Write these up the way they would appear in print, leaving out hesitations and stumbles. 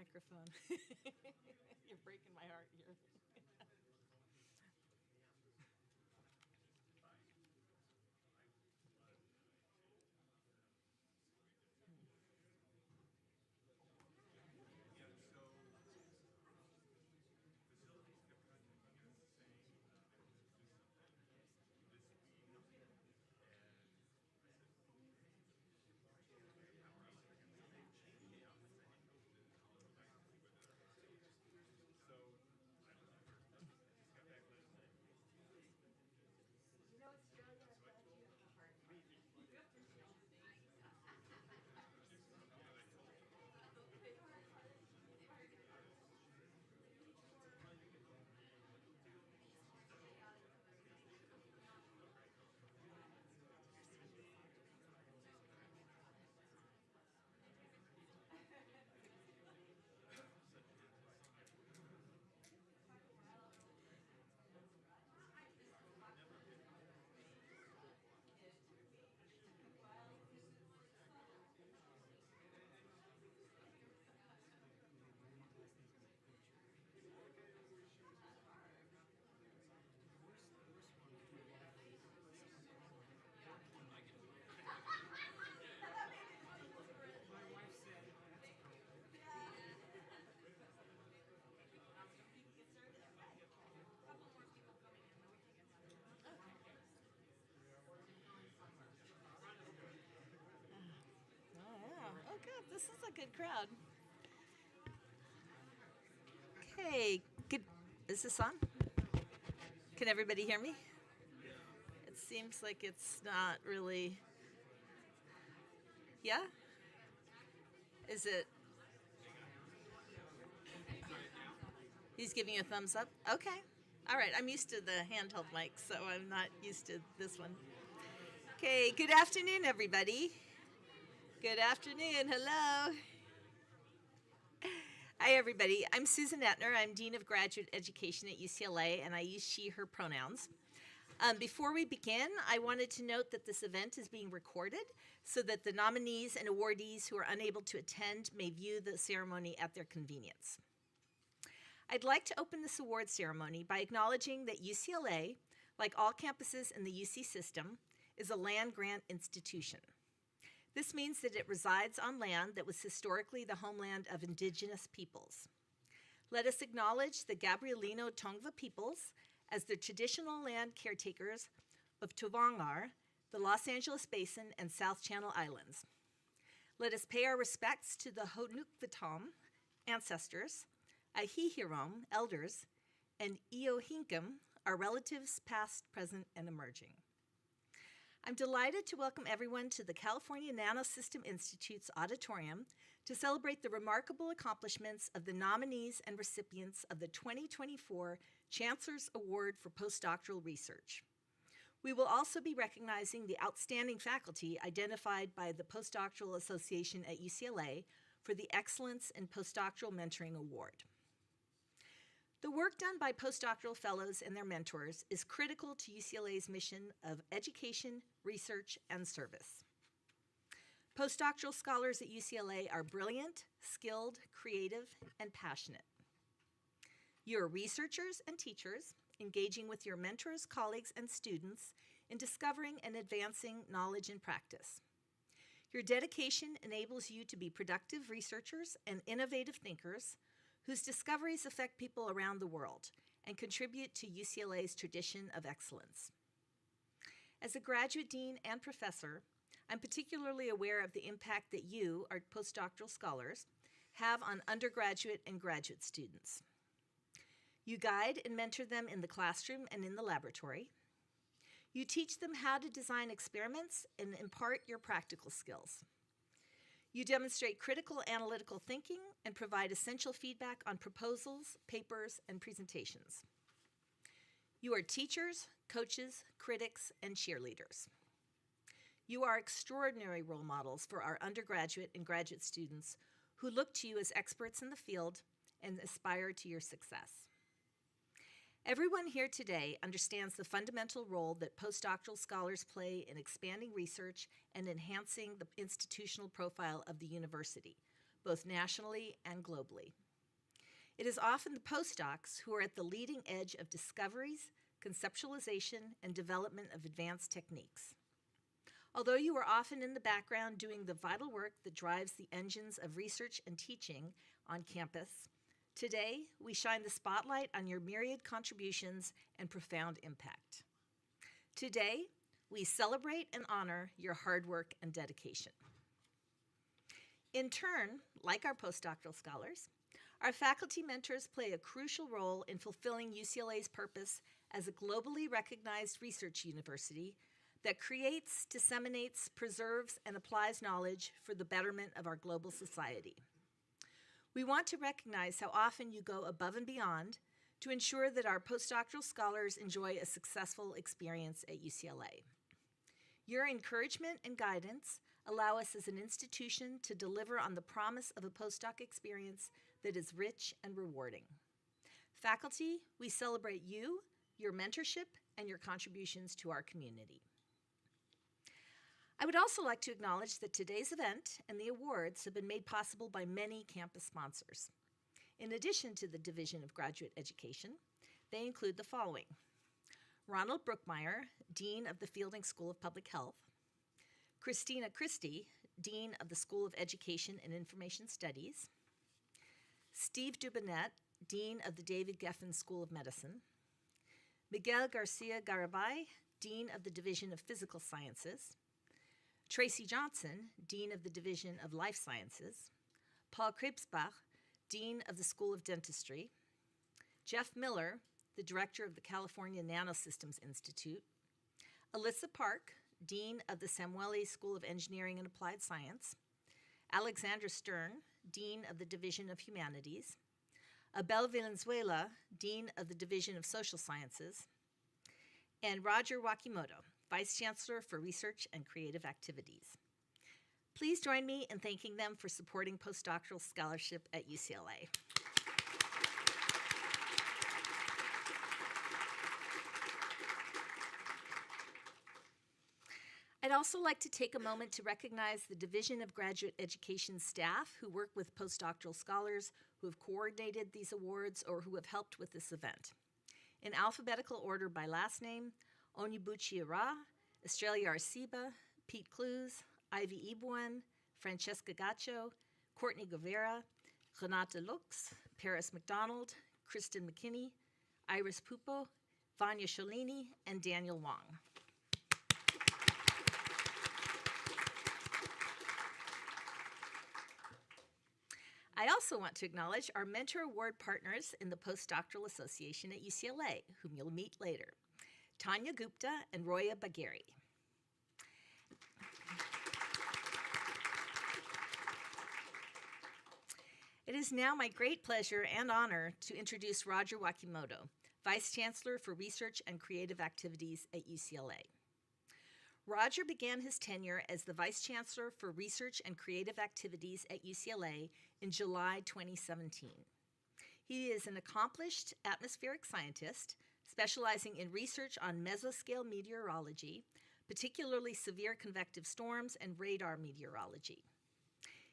microphone. You're breaking my heart here. Oh, yeah. Oh, good. This is a good crowd. Okay, good. Is this on? Can everybody hear me? It seems like it's not really. Yeah? Is it? He's giving you a thumbs up? Okay. All right, I'm used to the handheld mic, so I'm not used to this one. Okay, good afternoon, everybody. Good afternoon. Hello. Hi, everybody. I'm Susan Etner. I'm Dean of Graduate Education at UCLA, and I use she, her pronouns. Before we begin, I wanted to note that this event is being recorded so that the nominees and awardees who are unable to attend may view the ceremony at their convenience. I'd like to open this award ceremony by acknowledging that UCLA, like all campuses in the UC system, is a land-grant institution. This means that it resides on land that was historically the homeland of indigenous peoples. Let us acknowledge the Gabrielino Tongva peoples as the traditional land caretakers of Tuvangar, the Los Angeles Basin, and South Channel Islands. Let us pay our respects to the Honukvatam ancestors, Ahihirom elders, and Eohinkum, our relatives past, present, and emerging. I'm delighted to welcome everyone to the California Nanosystem Institute's auditorium to celebrate the remarkable accomplishments of the nominees and recipients of the 2024 Chancellor's Award for Postdoctoral Research. We will also be recognizing the outstanding faculty identified by the Postdoctoral Association at UCLA for the Excellence in Postdoctoral Mentoring Award. The work done by postdoctoral fellows and their mentors is critical to UCLA's mission of education, research, and service. Postdoctoral scholars at UCLA are brilliant, skilled, creative, and passionate. You are researchers and teachers engaging with your mentors, colleagues, and students in discovering and advancing knowledge and practice. Your dedication enables you to be productive researchers and innovative thinkers whose discoveries affect people around the world and contribute to UCLA's tradition of excellence. As a graduate dean and professor, I'm particularly aware of the impact that you, our postdoctoral scholars, have on undergraduate and graduate students. You guide and mentor them in the classroom and in the laboratory. You teach them how to design experiments and impart your practical skills. You demonstrate critical analytical thinking and provide essential feedback on proposals, papers, and presentations. You are teachers, coaches, critics, and cheerleaders. You are extraordinary role models for our undergraduate and graduate students who look to you as experts in the field and aspire to your success. Everyone here today understands the fundamental role that postdoctoral scholars play in expanding research and enhancing the institutional profile of the university, both nationally and globally. It is often the postdocs who are at the leading edge of discoveries, conceptualization, and development of advanced techniques. Although you are often in the background doing the vital work that drives the engines of research and teaching on campus, today we shine the spotlight on your myriad contributions and profound impact. Today, we celebrate and honor your hard work and dedication. In turn, like our postdoctoral scholars, our faculty mentors play a crucial role in fulfilling UCLA's purpose as a globally recognized research university that creates, disseminates, preserves, and applies knowledge for the betterment of our global society. We want to recognize how often you go above and beyond to ensure that our postdoctoral scholars enjoy a successful experience at UCLA. Your encouragement and guidance allow us as an institution to deliver on the promise of a postdoc experience that is rich and rewarding. Faculty, we celebrate you, your mentorship, and your contributions to our community. I would also like to acknowledge that today's event and the awards have been made possible by many campus sponsors. In addition to the Division of Graduate Education, they include the following: Ronald Brookmeyer, Dean of the Fielding School of Public Health; Christina Christie, Dean of the School of Education and Information Studies; Steve Dubinet, Dean of the David Geffen School of Medicine; Miguel Garcia Garibay, Dean of the Division of Physical Sciences; Tracy Johnson, Dean of the Division of Life Sciences; Paul Krebsbach, Dean of the School of Dentistry; Jeff Miller, the Director of the California Nanosystems Institute; Alyssa Park, Dean of the Samueli School of Engineering and Applied Science; Alexandra Stern, Dean of the Division of Humanities; Abel Valenzuela, Dean of the Division of Social Sciences; and Roger Wakimoto, Vice Chancellor for Research and Creative Activities. Please join me in thanking them for supporting postdoctoral scholarship at UCLA. I'd also like to take a moment to recognize the Division of Graduate Education staff who work with postdoctoral scholars who have coordinated these awards or who have helped with this event. In alphabetical order by last name: Onyebuchi Ara, Estrella Arciba, Pete Clues, Ivy Ibuan, Francesca Gacho, Courtney Guevara, Renata Lux, Paris McDonald, Kristen McKinney, Iris Pupo, Vanya Sholini, and Daniel Wong. I also want to acknowledge our Mentor Award partners in the Postdoctoral Association at UCLA, whom you'll meet later: Tanya Gupta and Roya Bagheri. It is now my great pleasure and honor to introduce Roger Wakimoto, Vice Chancellor for Research and Creative Activities at UCLA. Roger began his tenure as the Vice Chancellor for Research and Creative Activities at UCLA in July 2017. He is an accomplished atmospheric scientist specializing in research on mesoscale meteorology, particularly severe convective storms and radar meteorology.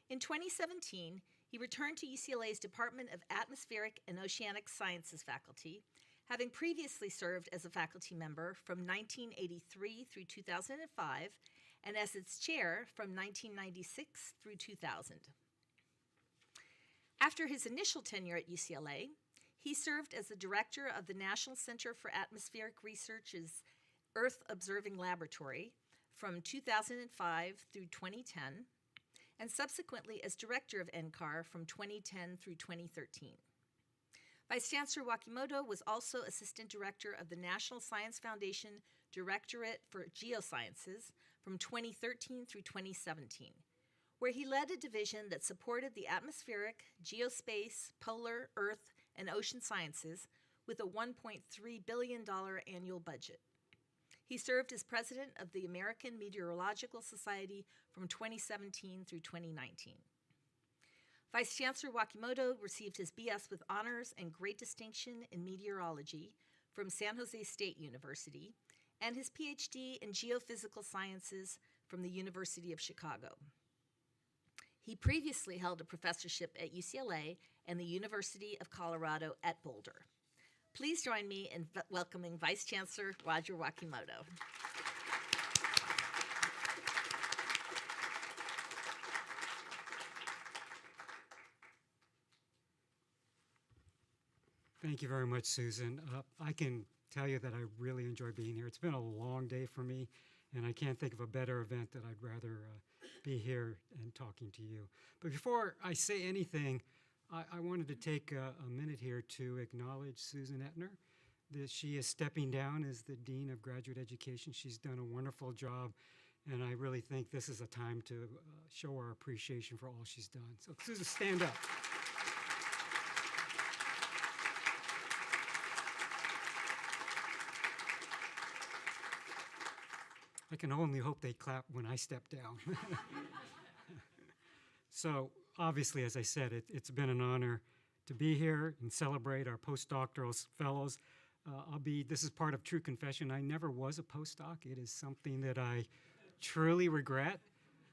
In 2017, he returned to UCLA's Department of Atmospheric and Oceanic Sciences faculty, having previously served as a faculty member from 1983 through 2005 and as its chair from 1996 through 2000. After his initial tenure at UCLA, he served as the director of the National Center for Atmospheric Research's Earth Observing Laboratory from 2005 through 2010, and subsequently as director of NCAR from 2010 through 2013. Vice Chancellor Wakimoto was also assistant director of the National Science Foundation Directorate for Geosciences from 2013 through 2017, where he led a division that supported the atmospheric, geospace, polar, earth, and ocean sciences with a $1.3 billion annual budget. He served as president of the American Meteorological Society from 2017 through 2019. Vice Chancellor Wakimoto received his BS with honors and great distinction in meteorology from San Jose State University and his PhD in geophysical sciences from the University of Chicago. He previously held a professorship at UCLA and the University of Colorado at Boulder. Please join me in welcoming Vice Chancellor Roger Wakimoto. Thank you very much, Susan. I can tell you that I really enjoy being here. It's been a long day for me, and I can't think of a better event that I'd rather be here and talking to you. But before I say anything, I wanted to take a minute here to acknowledge Susan Ettner. She is stepping down as the Dean of Graduate Education. She's done a wonderful job, and I really think this is a time to show our appreciation for all she's done. So Susan, stand up. I can only hope they clap when I step down. So obviously, as I said, it's been an honor to be here and celebrate our postdoctoral fellows. This is part of true confession. I never was a postdoc. It is something that I truly regret.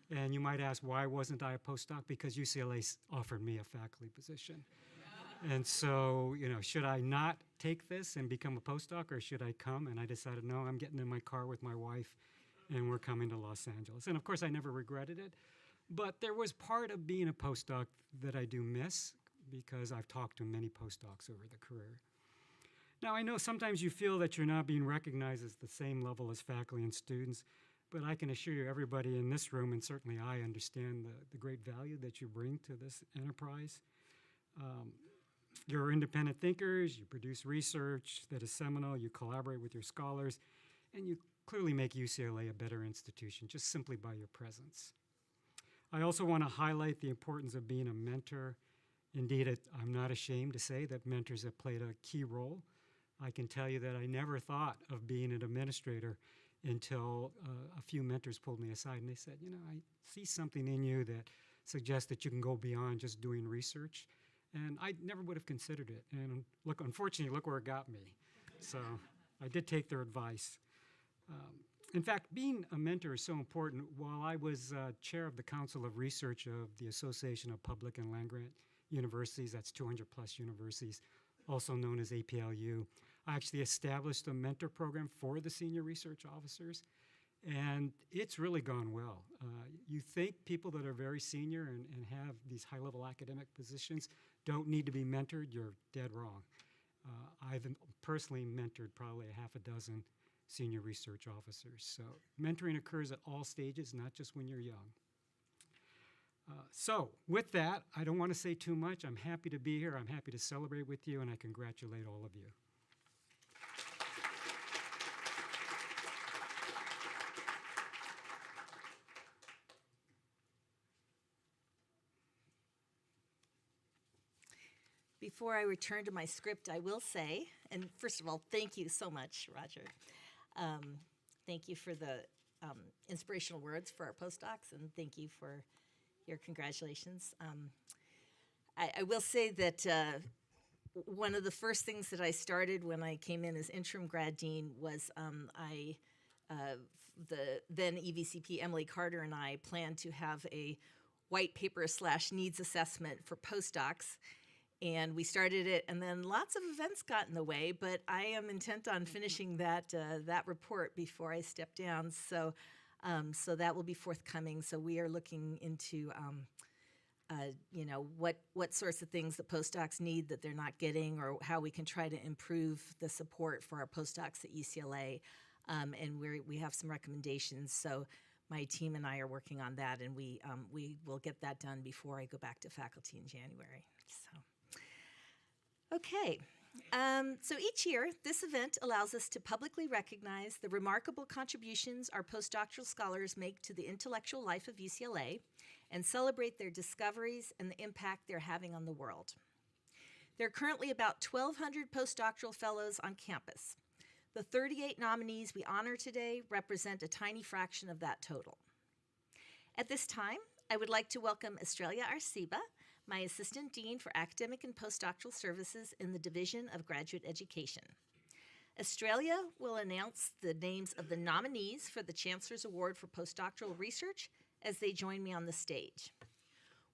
And you might ask, why wasn't I a postdoc? Because UCLA offered me a faculty position. And so, should I not take this and become a postdoc, or should I come? And I decided, no, I'm getting in my car with my wife, and we're coming to Los Angeles. And of course, I never regretted it. But there was part of being a postdoc that I do miss, because I've talked to many postdocs over the career. Now, I know sometimes you feel that you're not being recognized as the same level as faculty and students, but I can assure you, everybody in this room, and certainly I understand the great value that you bring to this enterprise. You're independent thinkers, you produce research that is seminal, you collaborate with your scholars, and you clearly make UCLA a better institution just simply by your presence. I also want to highlight the importance of being a mentor. Indeed, I'm not ashamed to say that mentors have played a key role. I can tell you that I never thought of being an administrator until a few mentors pulled me aside and they said, I see something in you that suggests that you can go beyond just doing research. And I never would have considered it. And unfortunately, look where it got me. So I did take their advice. In fact, being a mentor is so important. While I was chair of the Council of Research of the Association of Public and Land-Grant Universities, that's 200 plus universities, also known as APLU, I actually established a mentor program for the senior research officers, and it's really gone well. You think people that are very senior and have these high-level academic positions don't need to be mentored, you're dead wrong. I've personally mentored probably a half a dozen senior research officers. So mentoring occurs at all stages, not just when you're young. So with that, I don't want to say too much. I'm happy to be here. I'm happy to celebrate with you, and I congratulate all of you. Before I return to my script, I will say, and first of all, thank you so much, Roger. Thank you for the inspirational words for our postdocs, and thank you for your congratulations. I will say that one of the first things that I started when I came in as interim grad dean was the then EVCP Emily Carter and I planned to have a white paper / needs assessment for postdocs. And we started it, and then lots of events got in the way, but I am intent on finishing that report before I step down. So that will be forthcoming. So we are looking into, what sorts of things that postdocs need that they're not getting, or how we can try to improve the support for our postdocs at UCLA. And we have some recommendations. So my team and I are working on that, and we will get that done before I go back to faculty in January. So. Okay, so each year, this event allows us to publicly recognize the remarkable contributions our postdoctoral scholars make to the intellectual life of UCLA and celebrate their discoveries and the impact they're having on the world. There are currently about 1,200 postdoctoral fellows on campus. The 38 nominees we honor today represent a tiny fraction of that total. At this time, I would like to welcome Estrella Arciba, my Assistant Dean for Academic and Postdoctoral Services in the Division of Graduate Education. Estrella will announce the names of the nominees for the Chancellor's Award for Postdoctoral Research as they join me on the stage.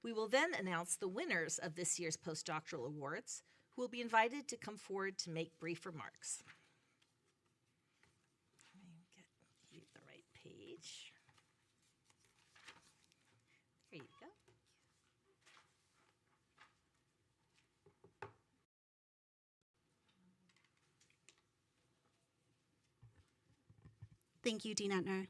We will then announce the winners of this year's postdoctoral awards, who will be invited to come forward to make brief remarks. Let me get you the right page. There you go. Thank you, Dean Etner.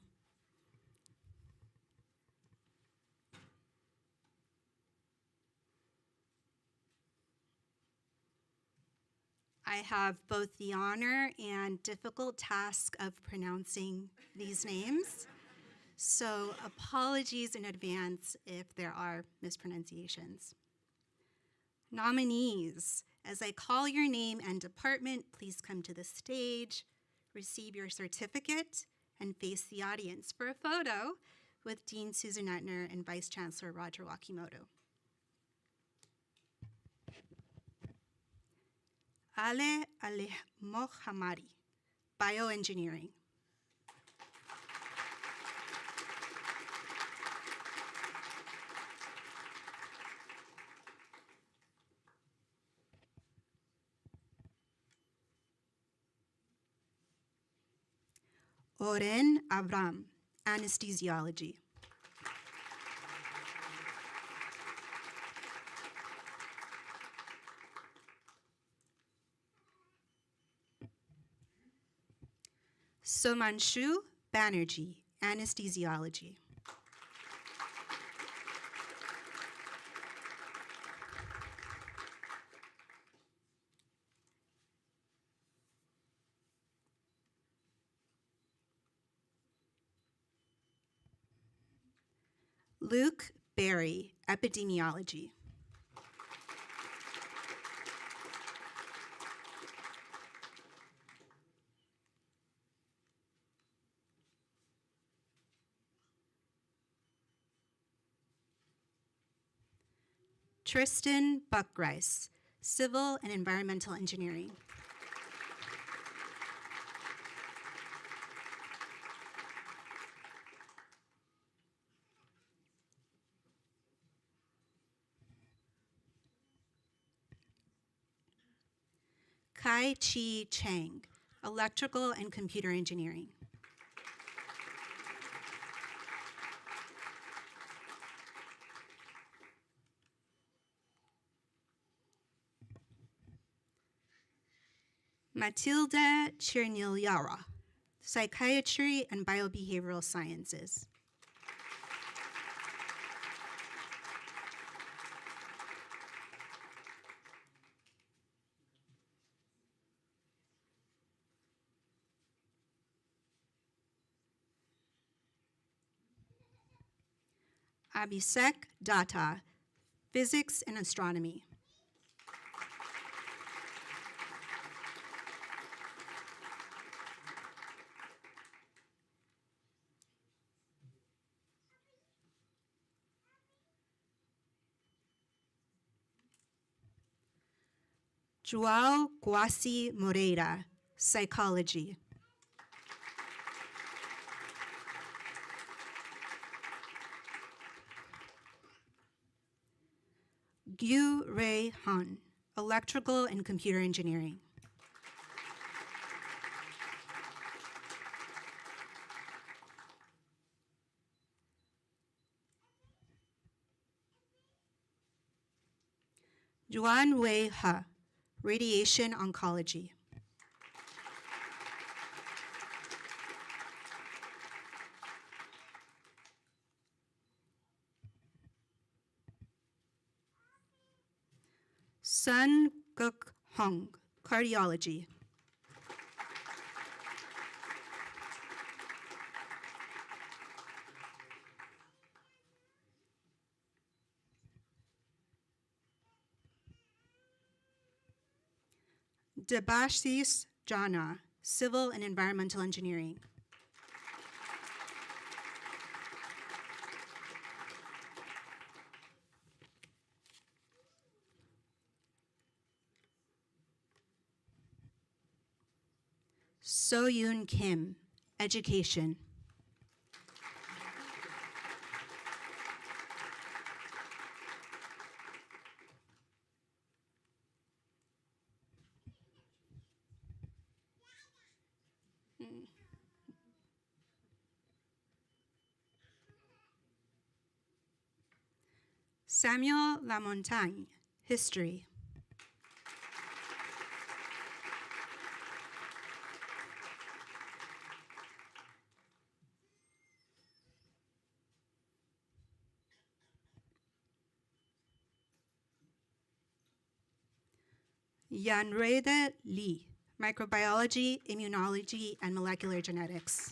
I have both the honor and difficult task of pronouncing these names, so apologies in advance if there are mispronunciations. Nominees, as I call your name and department, please come to the stage, receive your certificate, and face the audience for a photo with Dean Susan Etner and Vice Chancellor Roger Wakimoto. Ale Mohammadi, Bioengineering. Oren Avram, Anesthesiology. Somanshu Banerjee, Anesthesiology. Luke Berry, Epidemiology. Tristan Buckrice, Civil and Environmental Engineering. Kai Chi Chang, Electrical and Computer Engineering. Matilda Chirnilyara, Psychiatry and Biobehavioral Sciences. Abhishek Datta, Physics and Astronomy. João Guassi Moreira, Psychology. Gyu Rei Han, Electrical and Computer Engineering. Juan Wei He, Radiation Oncology. Sun Guk Hong, Cardiology. Debashis Jana, Civil and Environmental Engineering. So-Yoon Kim, Education. Samuel Lamontagne, History. Yanrede Li, Microbiology, Immunology, and Molecular Genetics.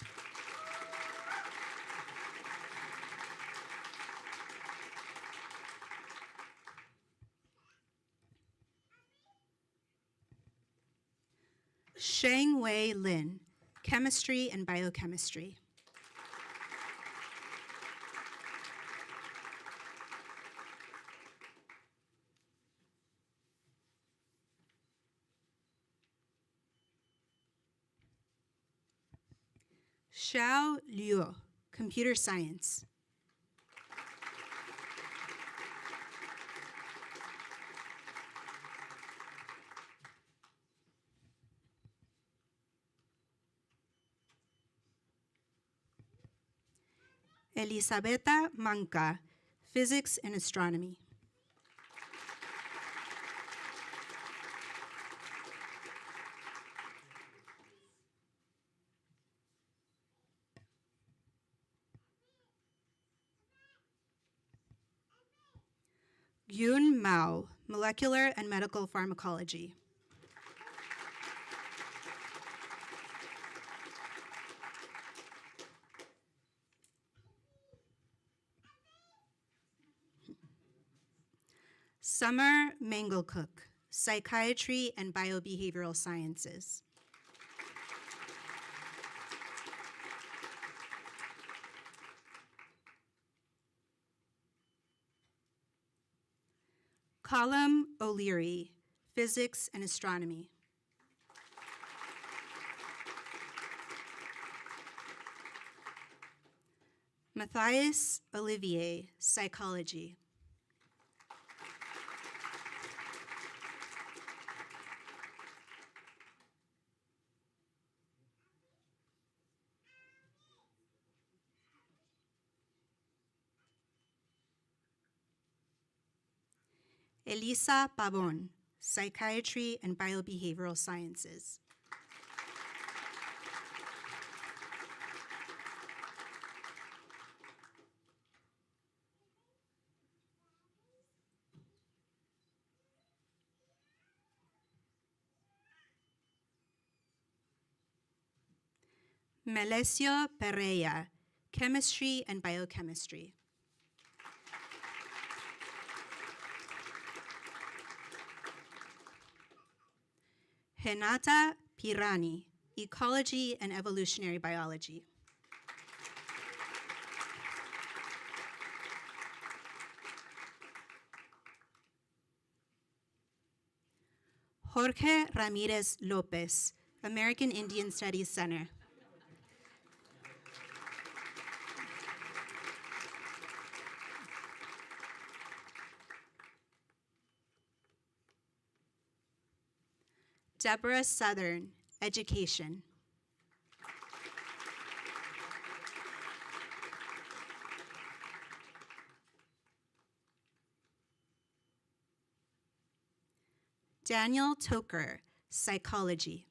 Sheng-Wei Lin, Chemistry and Biochemistry. Xiao Liu, Computer Science. Elisabetta Manca, Physics and Astronomy. Yun Mao, Molecular and Medical Pharmacology. Summer Mangelcook, Psychiatry and Biobehavioral Sciences. Colum O'Leary, Physics and Astronomy. Matthias Olivier, Psychology. Elisa Pavon, Psychiatry and Biobehavioral Sciences. Melesio Pereira, Chemistry and Biochemistry. Renata Pirani, Ecology and Evolutionary Biology. Jorge Ramirez Lopez, American Indian Studies Center. Deborah Southern, Education. Daniel Toker, Psychology.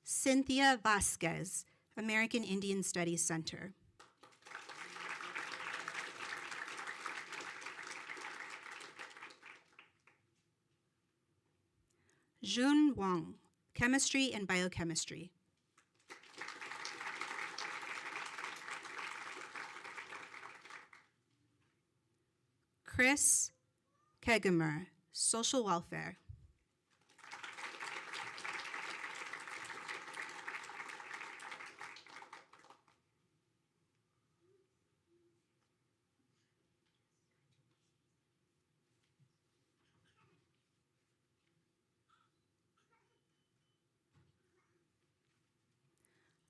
Cynthia Vasquez, American Indian Studies Center. Jun Wang, Chemistry and Biochemistry. Chris Kegemer, Social Welfare.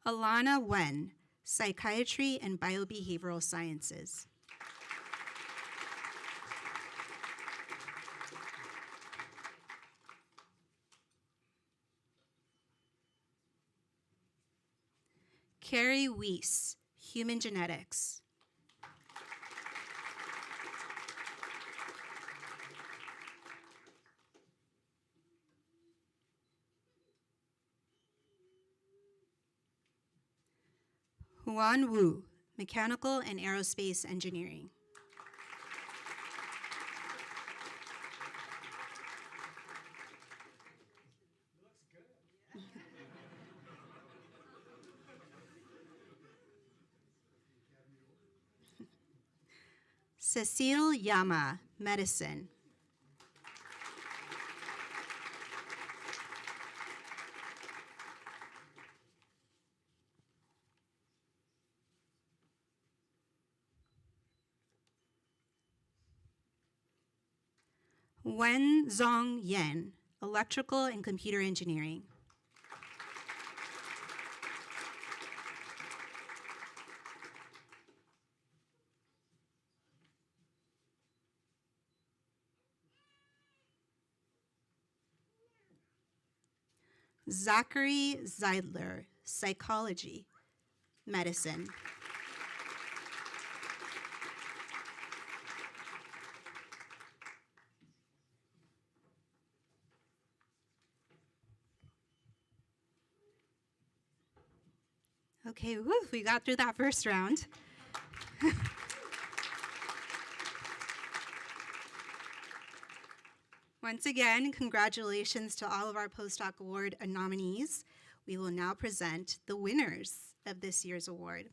Alana Wen, Psychiatry and Biobehavioral Sciences. Carrie Weiss, Human Genetics. Huan Wu, Mechanical and Aerospace Engineering. Cecile Yama, Medicine. Wen Zong Yen, Electrical and Computer Engineering. Zachary Zeidler, Psychology, Medicine. Okay, woo, we got through that first round. Once again, congratulations to all of our Postdoc Award nominees. We will now present the winners of this year's award.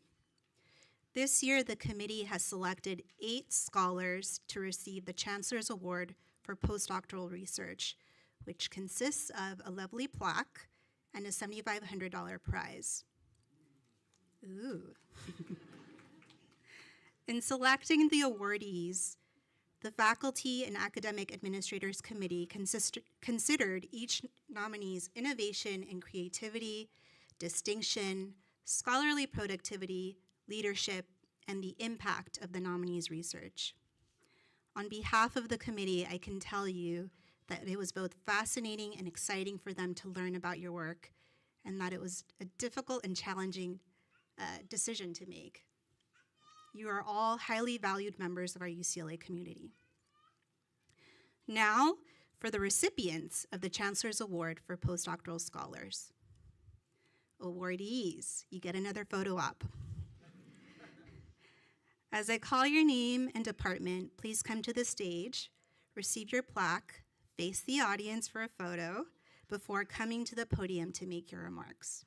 This year, the committee has selected 8 scholars to receive the Chancellor's Award for Postdoctoral Research, which consists of a lovely plaque and a $7,500 prize. Ooh. In selecting the awardees, the Faculty and Academic Administrators Committee considered each nominee's innovation and creativity, distinction, scholarly productivity, leadership, and the impact of the nominee's research. On behalf of the committee, I can tell you that it was both fascinating and exciting for them to learn about your work, and that it was a difficult and challenging decision to make. You are all highly valued members of our UCLA community. Now, for the recipients of the Chancellor's Award for Postdoctoral Scholars. Awardees, you get another photo op. As I call your name and department, please come to the stage, receive your plaque, face the audience for a photo before coming to the podium to make your remarks.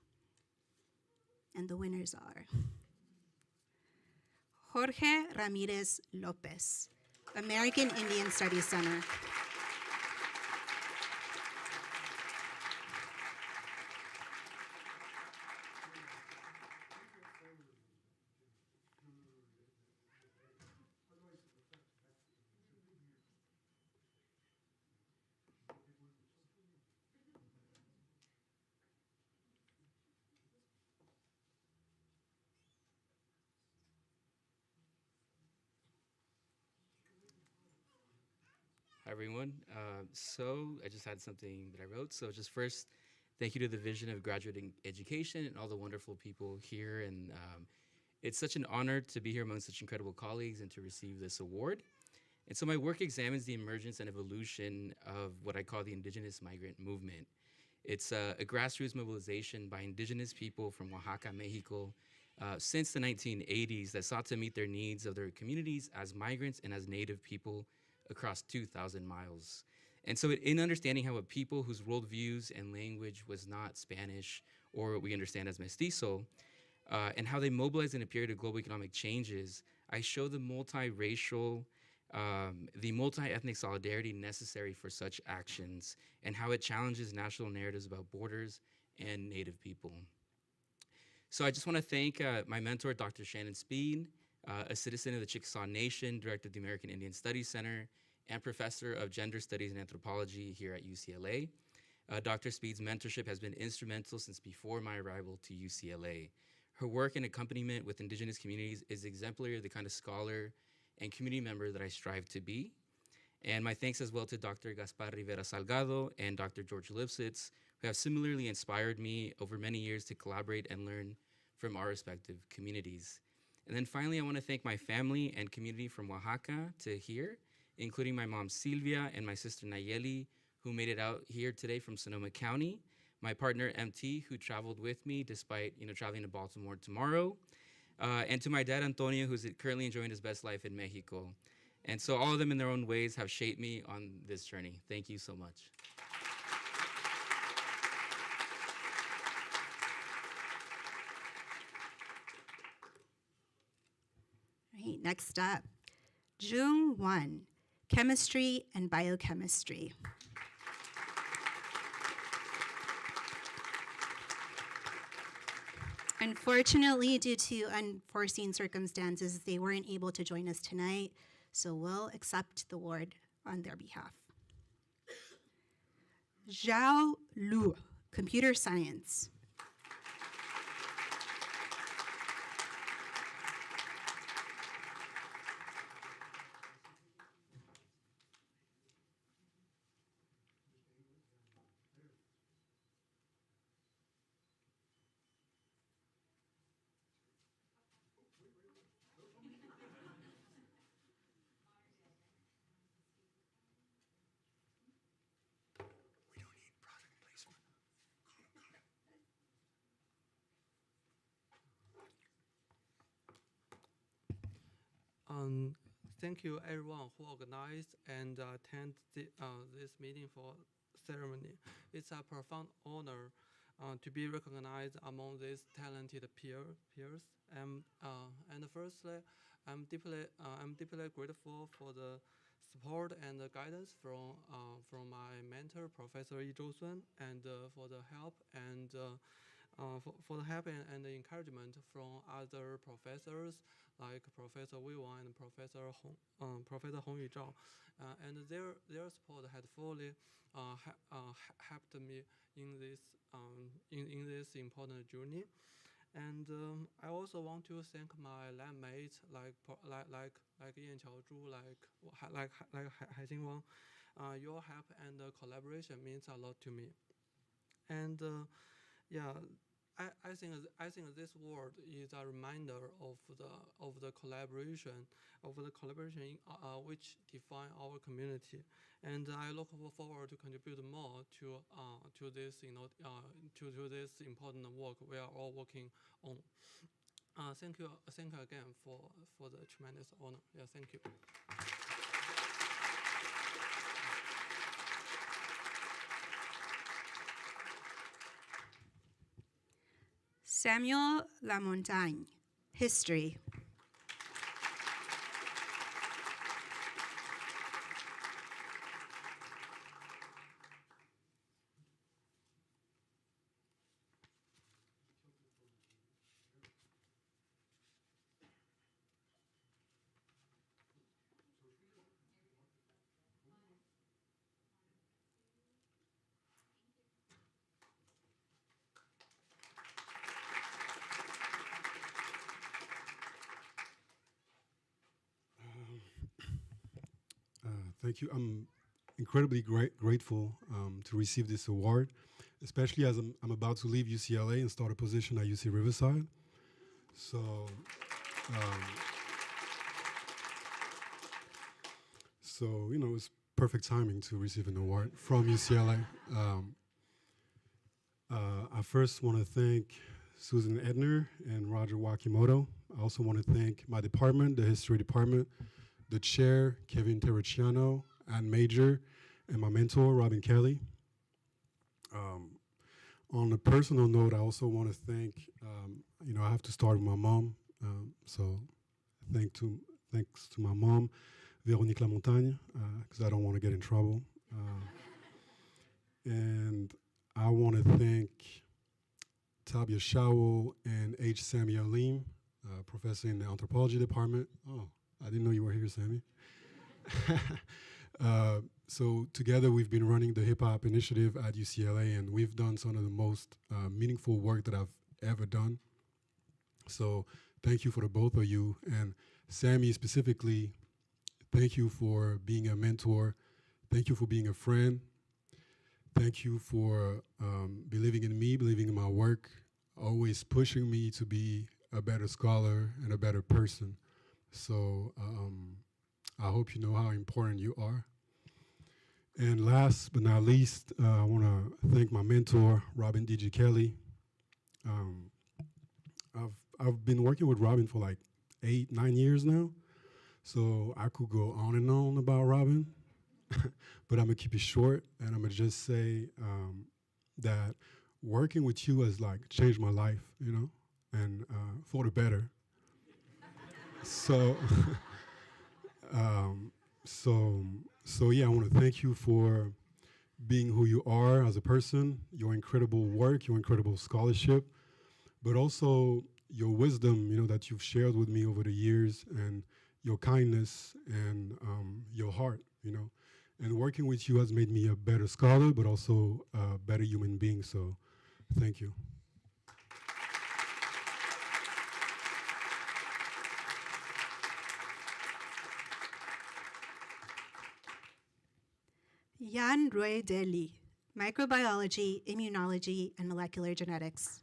And the winners are Jorge Ramirez Lopez, American Indian Studies Center. Hi, everyone. So I just had something that I wrote. So just first, thank you to the Division of Graduate Education and all the wonderful people here. And it's such an honor to be here among such incredible colleagues and to receive this award. And so my work examines the emergence and evolution of what I call the indigenous migrant movement. It's a grassroots mobilization by indigenous people from Oaxaca, Mexico, since the 1980s that sought to meet their needs of their communities as migrants and as Native people across 2,000 miles. And so in understanding how a people whose worldviews and language was not Spanish or what we understand as mestizo, and how they mobilized in a period of global economic changes, I show the multiracial, the multi-ethnic solidarity necessary for such actions and how it challenges national narratives about borders and Native people. So I just want to thank my mentor, Dr. Shannon Speed, a citizen of the Chickasaw Nation, director of the American Indian Studies Center, and professor of gender studies and anthropology here at UCLA. Dr. Speed's mentorship has been instrumental since before my arrival to UCLA. Her work and accompaniment with indigenous communities is exemplary of the kind of scholar and community member that I strive to be. And my thanks as well to Dr. Gaspar Rivera Salgado and Dr. George Lipsitz, who have similarly inspired me over many years to collaborate and learn from our respective communities. And then finally, I want to thank my family and community from Oaxaca to here, including my mom, Silvia, and my sister, Nayeli, who made it out here today from Sonoma County, my partner, MT, who traveled with me despite traveling to Baltimore tomorrow, and to my dad, Antonio, who's currently enjoying his best life in Mexico. And so all of them in their own ways have shaped me on this journey. Thank you so much. All right, next up, Jung Won, Chemistry and Biochemistry. Unfortunately, due to unforeseen circumstances, they weren't able to join us tonight, so we'll accept the award on their behalf. Zhao Lu, Computer Science. Thank you everyone who organized and attend this meeting for ceremony. It's a profound honor to be recognized among these talented peers. And firstly, I'm deeply grateful for the support and the guidance from my mentor, Professor Yi Zhousun, and for the help and for the help and the encouragement from other professors like Professor Wei Wang and Professor Hong Yuzhao, and their support had fully helped me in this important journey. And I also want to thank my lab mates like Yan Qiaozhu, like Haixing Wang. Your help and collaboration means a lot to me. And yeah, I think this word is a reminder of the collaboration which define our community, and I look forward to contribute more to this to this important work we are all working on. Thank you again for the tremendous honor. Yeah, thank you. Samuel Lamontagne, History. Thank you. I'm incredibly grateful to receive this award, especially as I'm about to leave UCLA and start a position at UC Riverside. So, it's perfect timing to receive an award from UCLA. I first want to thank Susan Edner and Roger Wakimoto. I also want to thank my department, the history department, the chair, Kevin Terracciano, Ann Major, and my mentor, Robin Kelly. On a personal note, I also want to thank, I have to start with my mom. So thanks to my mom, Véronique Lamontagne, because I don't want to get in trouble. And I want to thank Tabia Shawo and H. Samuel Lim, professor in the anthropology department. Oh, I didn't know you were here, Sammy. So together we've been running the Hip Hop Initiative at UCLA, and we've done some of the most meaningful work that I've ever done. So thank you for the both of you. And Sammy specifically, thank you for being a mentor. Thank you for being a friend. Thank you for believing in me, believing in my work. always pushing me to be a better scholar and a better person. So I hope you know how important you are. And last but not least, I want to thank my mentor, Robin D.G. Kelly. Um, I've been working with Robin for like 8-9 years now, so I could go on and on about Robin, but I'm gonna keep it short, and I'm gonna just say that working with you has like changed my life, you know, and for the better. So, um, so yeah, I want to thank you for being who you are as a person, your incredible work, your incredible scholarship, but also your wisdom, you know, that you've shared with me over the years, and your kindness and your heart, you know. And working with you has made me a better scholar, but also a better human being. So, thank you. Yan Roy Deli, Microbiology, Immunology, and Molecular Genetics.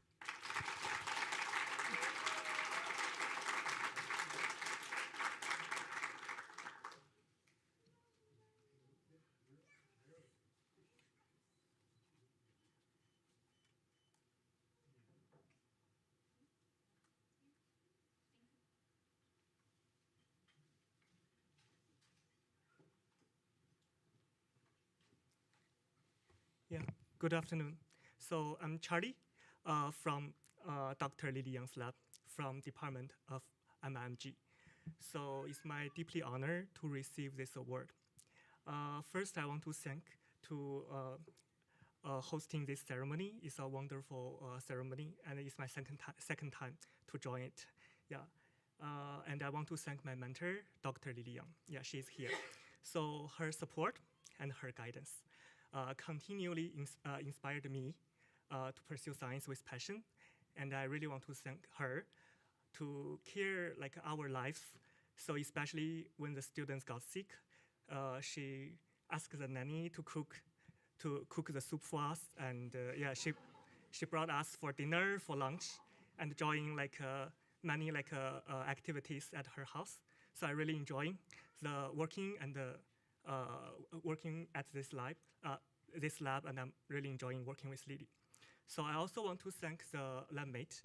Yeah, good afternoon. So I'm Charlie from Dr. Lily Young's lab from Department of MMG. So it's my deeply honor to receive this award. First, I want to thank to hosting this ceremony. It's a wonderful ceremony, and it's my second time to join it. Yeah, and I want to thank my mentor, Dr. Lily Young. Yeah, she's here. So her support and her guidance continually inspired me to pursue science with passion, and I really want to thank her to care like our life. So especially when the students got sick, she asked the nanny to cook the soup for us, and yeah, she brought us for dinner, for lunch, and join like many like activities at her house. So I really enjoy the working and working at this lab, and I'm really enjoying working with Lily. So I also want to thank the lab mate,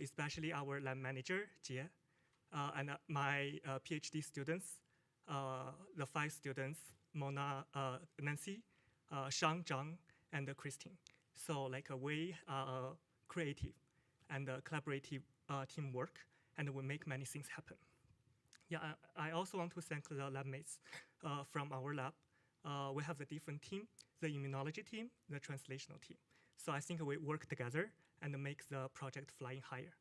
especially our lab manager, Jie, and my PhD students, the 5 students, Mona, Nancy, Shang, Zhang, and Christine. So like we are creative and collaborative teamwork, and we make many things happen. Yeah, I also want to thank the lab mates from our lab. We have the different team, the immunology team, the translational team. So I think we work together and make the project flying higher.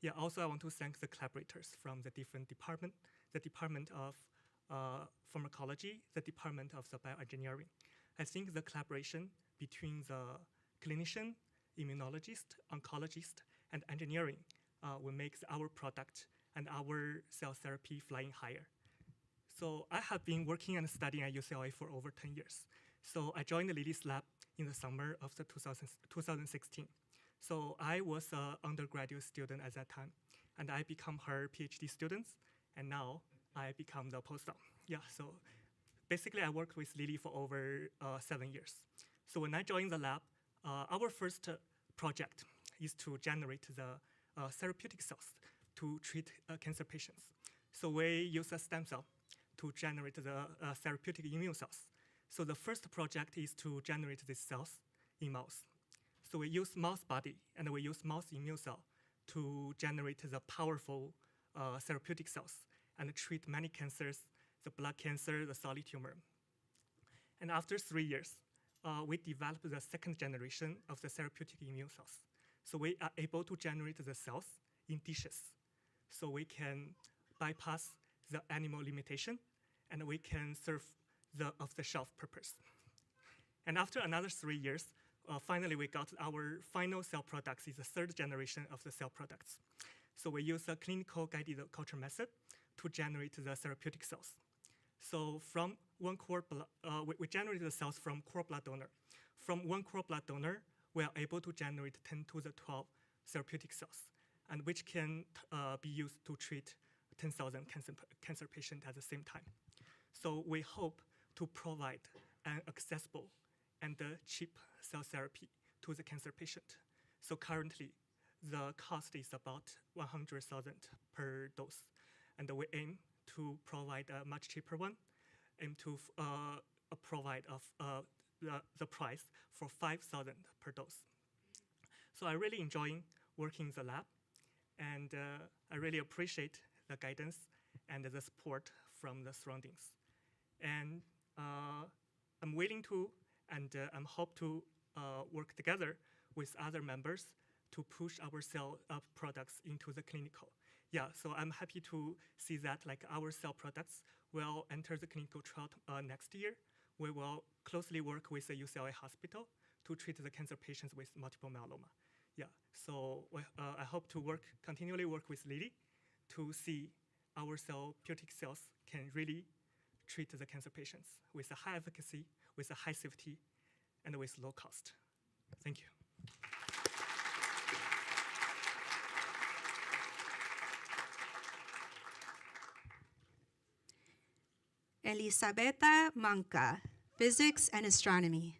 Yeah, also I want to thank the collaborators from the different department, the Department of Pharmacology, the Department of the Bioengineering. I think the collaboration between the clinician, immunologist, oncologist, and engineering will make our product and our cell therapy flying higher. So I have been working and studying at UCLA for over 10 years. So I joined the Lily's lab in the summer of the 2016. So I was an undergraduate student at that time, and I become her PhD student, and now I become the postdoc. Yeah, so basically I worked with Lily for over 7 years. So when I joined the lab, our first project is to generate the therapeutic cells to treat cancer patients. So we use a stem cell to generate the therapeutic immune cells. So the first project is to generate these cells in mouse. So we use mouse body and we use mouse immune cell to generate the powerful therapeutic cells and treat many cancers, the blood cancer, the solid tumor. And after 3 years, we developed the second generation of the therapeutic immune cells. So we are able to generate the cells in dishes. So we can bypass the animal limitation, and we can serve the off-the-shelf purpose. And after another 3 years, finally we got our final cell products, is the third generation of the cell products. So we use a clinical guided culture method to generate the therapeutic cells. So from one cord blood, we generate the cells from cord blood donor. From one cord blood donor, we are able to generate 10 to the 12 therapeutic cells, and which can be used to treat 10,000 cancer patients at the same time. So we hope to provide an accessible and cheap cell therapy to the cancer patient. So currently, the cost is about 100,000 per dose, and we aim to provide a much cheaper one, aim to provide the price for 5,000 per dose. So I really enjoy working in the lab, and I really appreciate the guidance and the support from the surroundings. And I'm willing to, and I'm hope to work together with other members to push our cell products into the clinical. Yeah, so I'm happy to see that like our cell products will enter the clinical trial next year. We will closely work with the UCLA hospital to treat the cancer patients with multiple myeloma. Yeah, so I hope to continually work with Lily to see our therapeutic cells can really treat the cancer patients with a high efficacy, with a high safety, and with low cost. Thank you. Elisabetta Manca, Physics and Astronomy.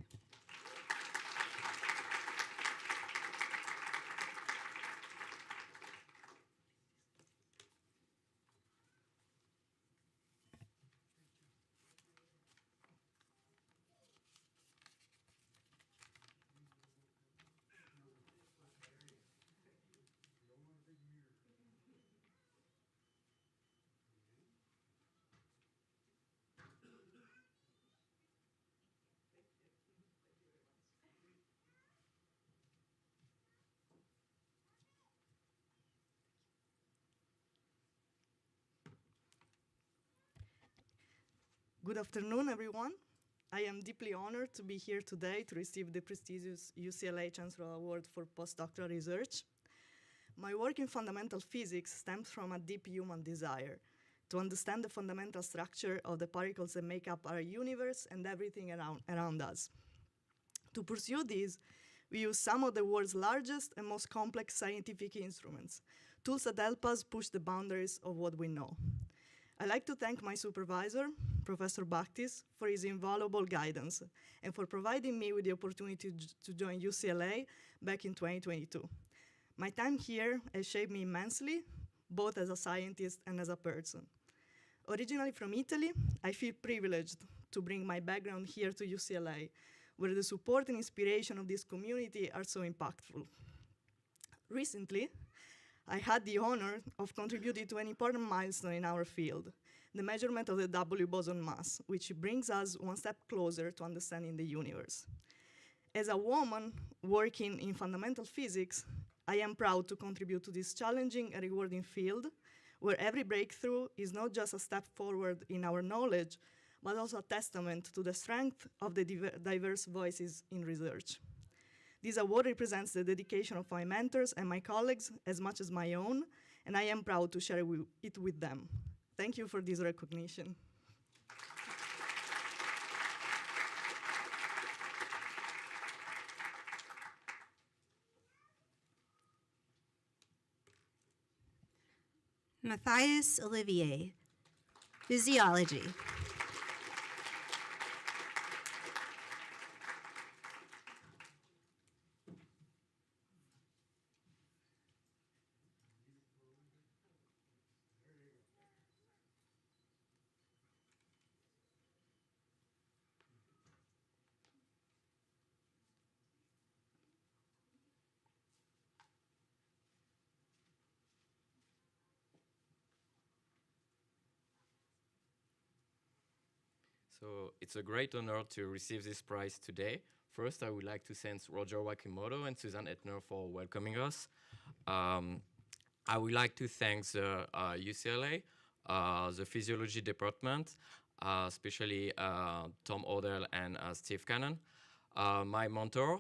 Good afternoon, everyone. I am deeply honored to be here today to receive the prestigious UCLA Chancellor Award for postdoctoral research. My work in fundamental physics stems from a deep human desire to understand the fundamental structure of the particles that make up our universe and everything around us. To pursue this, we use some of the world's largest and most complex scientific instruments, tools that help us push the boundaries of what we know. I'd like to thank my supervisor, Professor Bhaktis, for his invaluable guidance and for providing me with the opportunity to join UCLA back in 2022. My time here has shaped me immensely, both as a scientist and as a person. Originally from Italy, I feel privileged to bring my background here to UCLA, where the support and inspiration of this community are so impactful. Recently, I had the honor of contributing to an important milestone in our field, the measurement of the W boson mass, which brings us one step closer to understanding the universe. As a woman working in fundamental physics, I am proud to contribute to this challenging and rewarding field, where every breakthrough is not just a step forward in our knowledge, but also a testament to the strength of the diverse voices in research. This award represents the dedication of my mentors and my colleagues as much as my own, and I am proud to share it with them. Thank you for this recognition. Matthias Olivier, Physiology. So it's a great honor to receive this prize today. First, I would like to thank Roger Wakimoto and Susan Ettner for welcoming us. I would like to thank the UCLA, the physiology department, especially Tom Odell and Steve Cannon, my mentor,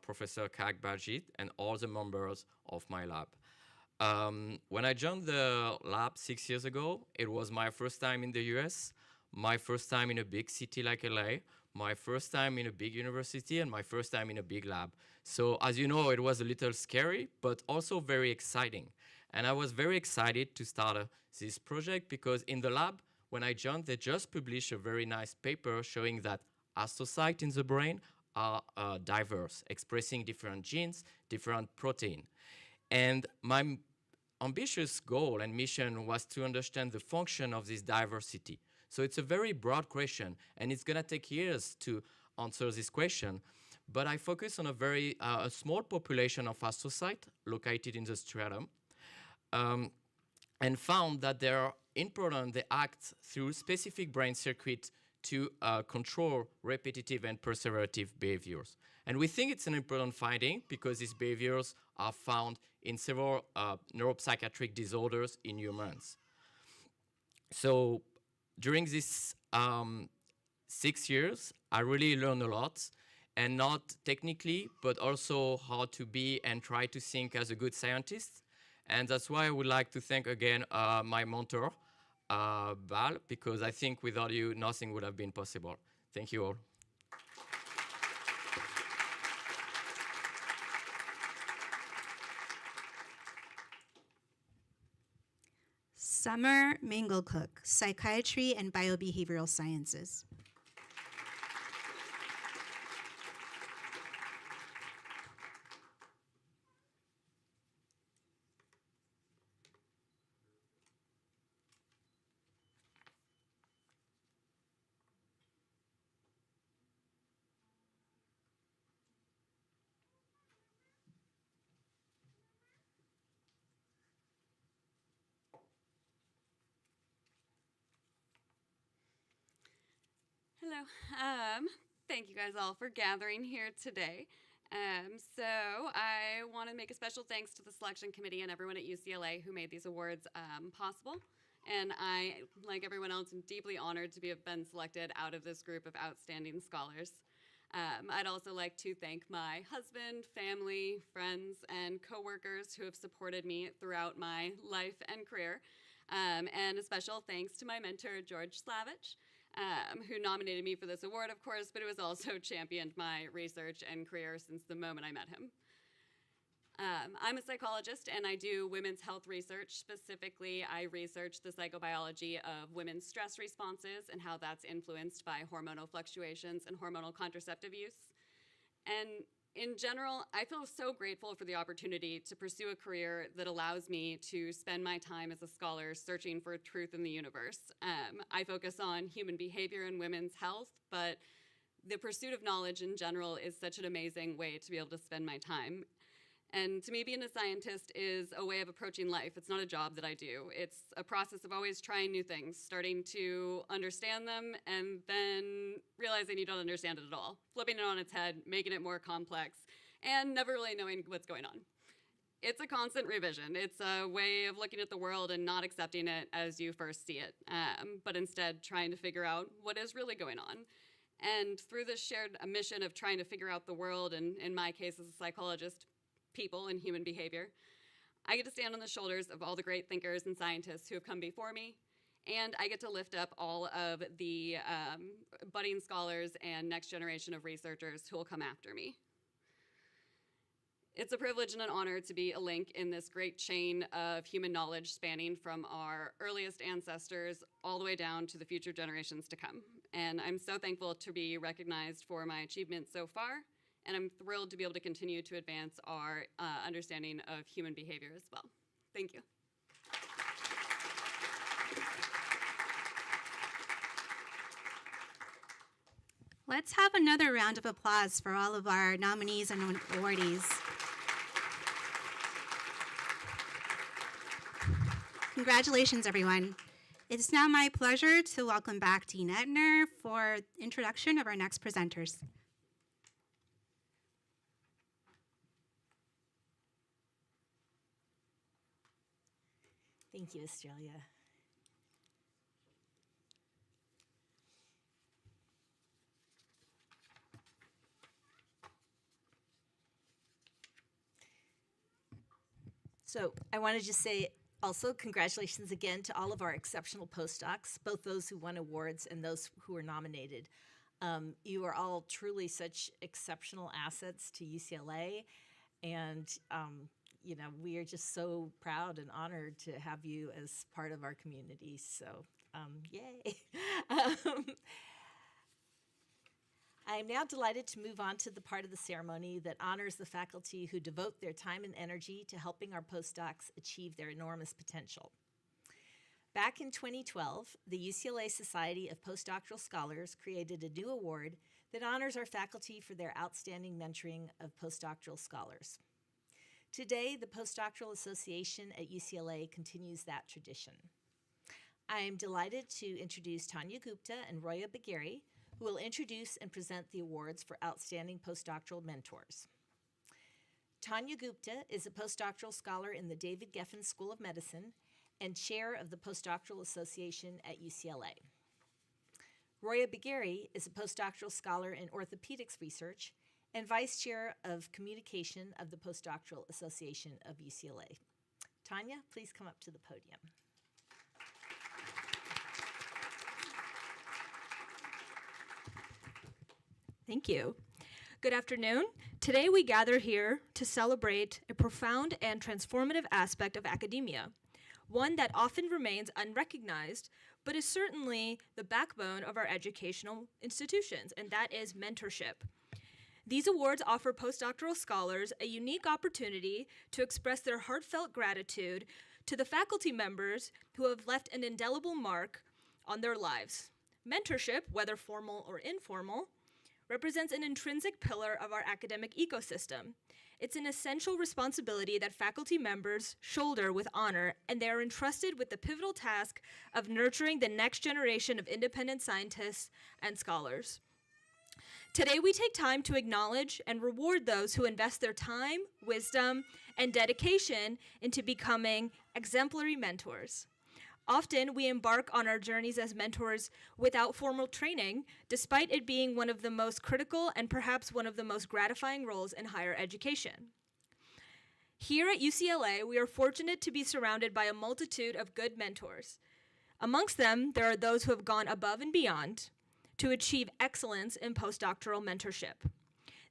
Professor Kak Bajit, and all the members of my lab. When I joined the lab 6 years ago, it was my first time in the US, my first time in a big city like LA, my first time in a big university and my first time in a big lab. So as you know, it was a little scary, but also very exciting. And I was very excited to start this project because in the lab, when I joined, they just published a very nice paper showing that astrocytes in the brain are diverse, expressing different genes, different protein. And my ambitious goal and mission was to understand the function of this diversity. So it's a very broad question, and it's going to take years to answer this question. But I focus on a very small population of astrocytes located in the stratum, and found that they are important. They act through specific brain circuits to control repetitive and perseverative behaviors. And we think it's an important finding because these behaviors are found in several neuropsychiatric disorders in humans. So during these 6 years, I really learned a lot, and not technically, but also how to be and try to think as a good scientist. And that's why I would like to thank again my mentor, Bal, because I think without you, nothing would have been possible. Thank you all. Summer Manglecook, Psychiatry and Biobehavioral Sciences. Hello. Thank you guys all for gathering here today. So I want to make a special thanks to the selection committee and everyone at UCLA who made these awards possible. And I, like everyone else, am deeply honored to have been selected out of this group of outstanding scholars. I'd also like to thank my husband, family, friends, and coworkers who have supported me throughout my life and career. And a special thanks to my mentor, George Slavich, who nominated me for this award, of course, but who has also championed my research and career since the moment I met him. I'm a psychologist, and I do women's health research. Specifically, I research the psychobiology of women's stress responses and how that's influenced by hormonal fluctuations and hormonal contraceptive use. And in general, I feel so grateful for the opportunity to pursue a career that allows me to spend my time as a scholar searching for truth in the universe. I focus on human behavior and women's health, but the pursuit of knowledge in general is such an amazing way to be able to spend my time. And to me, being a scientist is a way of approaching life. It's not a job that I do. It's a process of always trying new things, starting to understand them, and then realizing you don't understand it at all, flipping it on its head, making it more complex, and never really knowing what's going on. It's a constant revision. It's a way of looking at the world and not accepting it as you first see it, but instead trying to figure out what is really going on. And through this shared mission of trying to figure out the world, and in my case as a psychologist, people and human behavior, I get to stand on the shoulders of all the great thinkers and scientists who have come before me, and I get to lift up all of the budding scholars and next generation of researchers who will come after me. It's a privilege and an honor to be a link in this great chain of human knowledge spanning from our earliest ancestors all the way down to the future generations to come. And I'm so thankful to be recognized for my achievements so far, and I'm thrilled to be able to continue to advance our understanding of human behavior as well. Thank you. Let's have another round of applause for all of our nominees and awardees. Congratulations, everyone. It's now my pleasure to welcome back Dean Ettner for introduction of our next presenters. Thank you, Australia. So I want to just say also congratulations again to all of our exceptional postdocs, both those who won awards and those who were nominated. You are all truly such exceptional assets to UCLA, and we are just so proud and honored to have you as part of our community. So, yay! I am now delighted to move on to the part of the ceremony that honors the faculty who devote their time and energy to helping our postdocs achieve their enormous potential. Back in 2012, the UCLA Society of Postdoctoral Scholars created a new award that honors our faculty for their outstanding mentoring of postdoctoral scholars. Today, the Postdoctoral Association at UCLA continues that tradition. I am delighted to introduce Tanya Gupta and Roya Bageri, who will introduce and present the awards for Outstanding Postdoctoral Mentors. Tanya Gupta is a postdoctoral scholar in the David Geffen School of Medicine and chair of the Postdoctoral Association at UCLA. Roya Bageri is a postdoctoral scholar in orthopedics research and vice chair of communication of the Postdoctoral Association of UCLA. Tanya, please come up to the podium. Thank you. Good afternoon. Today we gather here to celebrate a profound and transformative aspect of academia, one that often remains unrecognized, but is certainly the backbone of our educational institutions, and that is mentorship. These awards offer postdoctoral scholars a unique opportunity to express their heartfelt gratitude to the faculty members who have left an indelible mark on their lives. Mentorship, whether formal or informal, represents an intrinsic pillar of our academic ecosystem. It's an essential responsibility that faculty members shoulder with honor, and they are entrusted with the pivotal task of nurturing the next generation of independent scientists and scholars. Today, we take time to acknowledge and reward those who invest their time, wisdom, and dedication into becoming exemplary mentors. Often, we embark on our journeys as mentors without formal training, despite it being one of the most critical and perhaps one of the most gratifying roles in higher education. Here at UCLA, we are fortunate to be surrounded by a multitude of good mentors. Amongst them, there are those who have gone above and beyond to achieve excellence in postdoctoral mentorship.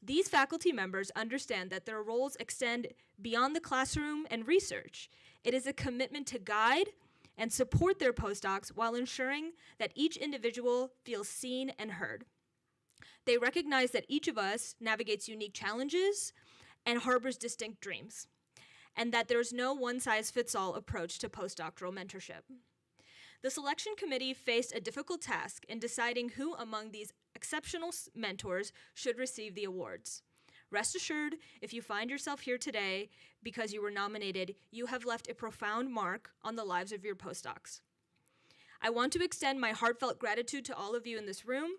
These faculty members understand that their roles extend beyond the classroom and research. It is a commitment to guide and support their postdocs while ensuring that each individual feels seen and heard. They recognize that each of us navigates unique challenges and harbors distinct dreams, and that there's no one-size-fits-all approach to postdoctoral mentorship. The selection committee faced a difficult task in deciding who among these exceptional mentors should receive the awards. Rest assured, if you find yourself here today because you were nominated, you have left a profound mark on the lives of your postdocs. I want to extend my heartfelt gratitude to all of you in this room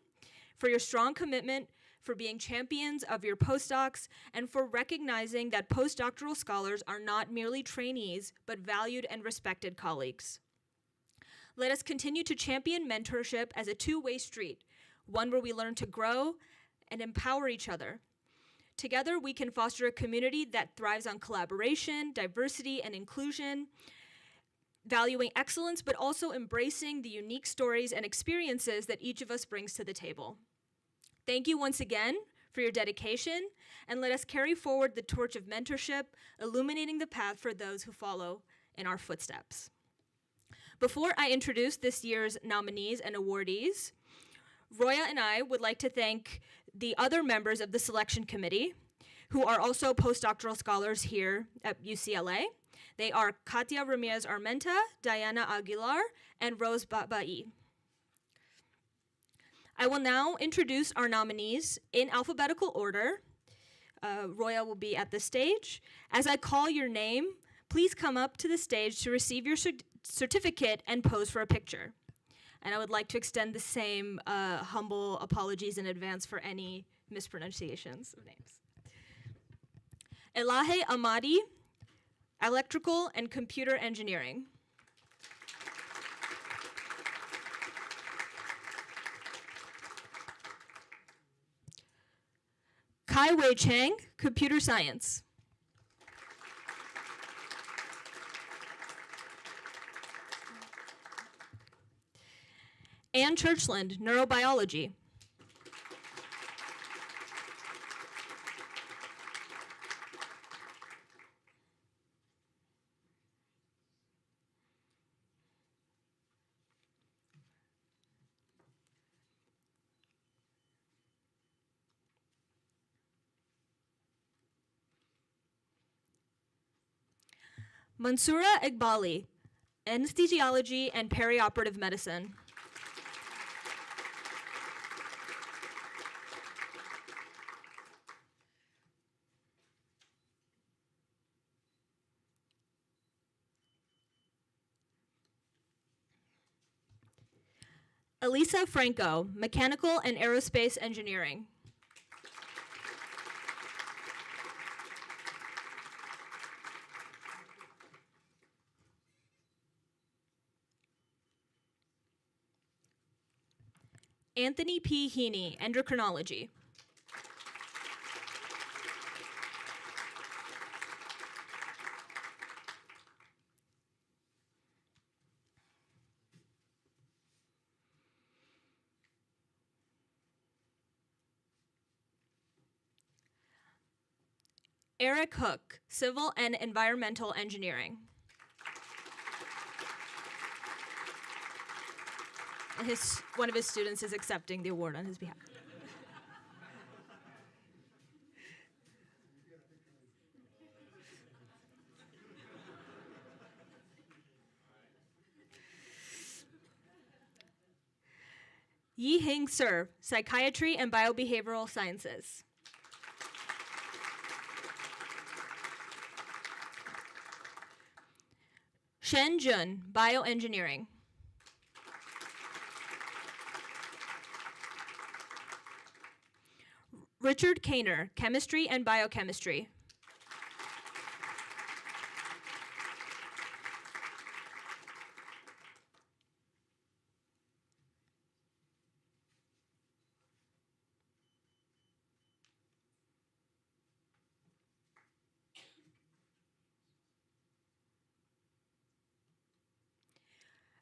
for your strong commitment, for being champions of your postdocs, and for recognizing that postdoctoral scholars are not merely trainees, but valued and respected colleagues. Let us continue to champion mentorship as a two-way street, one where we learn to grow and empower each other. Together, we can foster a community that thrives on collaboration, diversity, and inclusion, valuing excellence, but also embracing the unique stories and experiences that each of us brings to the table. Thank you once again for your dedication, and let us carry forward the torch of mentorship, illuminating the path for those who follow in our footsteps. Before I introduce this year's nominees and awardees, Roya and I would like to thank the other members of the selection committee who are also postdoctoral scholars here at UCLA. They are Katia Ramirez Armenta, Diana Aguilar, and Rose Babai. I will now introduce our nominees in alphabetical order. Roya will be at the stage. As I call your name, please come up to the stage to receive your certificate and pose for a picture. And I would like to extend the same humble apologies in advance for any mispronunciations of names. Elahe Amadi, Electrical and Computer Engineering. Kai Wei Chang, Computer Science. Anne Churchland, Neurobiology. Mansoura Iqbali, anesthesiology and perioperative medicine. Elisa Franco, mechanical and aerospace engineering. Anthony P. Heaney, endocrinology. Eric Hook, civil and environmental engineering. And one of his students is accepting the award on his behalf. Yi Hing Sir, psychiatry and biobehavioral sciences. Shen Jun, bioengineering. Richard Kaner, chemistry and biochemistry.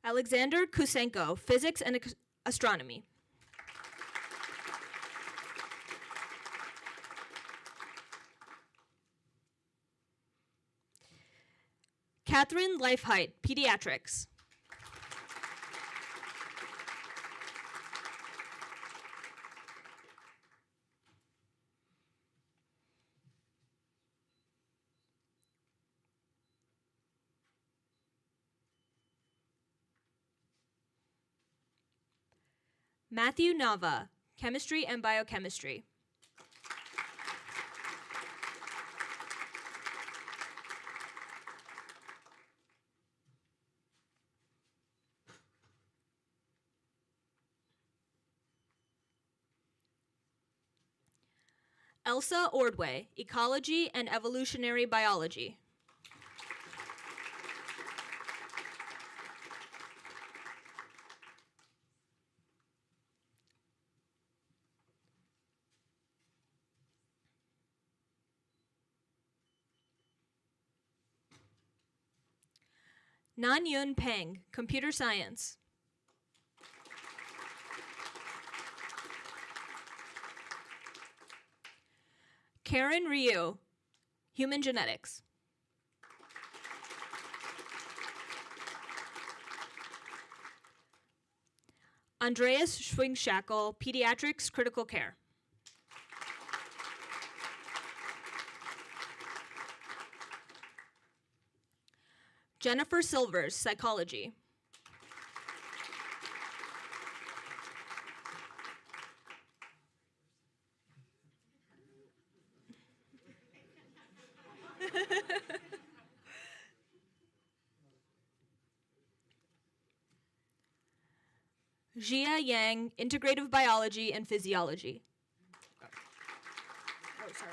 Alexander Kusenko, physics and astronomy. Catherine Leifheit, pediatrics. Matthew Nava, chemistry and biochemistry. Elsa Ordway, ecology and evolutionary biology. Nan Yun Peng, computer science. Karen Ryu, human genetics. Andreas Schwingshackle, pediatrics, critical care. Jennifer Silvers, psychology. Jia Yang, integrative biology and physiology. Oh, sorry.